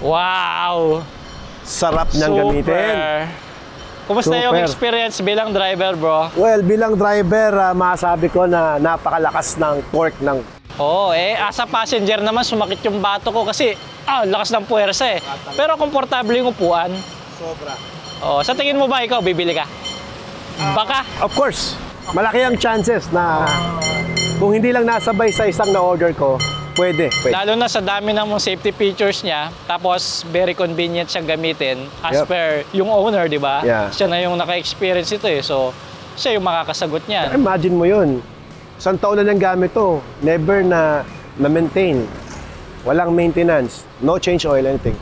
Wow! Sarap niyang gamitin. Kumusta Super. yung experience bilang driver, bro? Well, bilang driver, masabi ko na napakalakas ng torque ng... Oo, as a passenger naman, sumakit yung bato ko kasi lakas ng puwersa eh. Pero komportable yung upuan. Sobra. Oh, sa tingin mo ba ikaw, bibili ka? Baka. Of course, malaki ang chances na kung hindi lang nasabay sa isang na-order ko, pwede. Lalo na sa dami ng safety features niya, tapos very convenient siyang gamitin as per yung owner, di ba? Yeah. Siya na yung naka-experience ito eh. So, siya yung makakasagot niyan. Imagine mo yun. Isang taon na nang gamit to. Never na ma-maintain. Walang maintenance. No change oil, anything.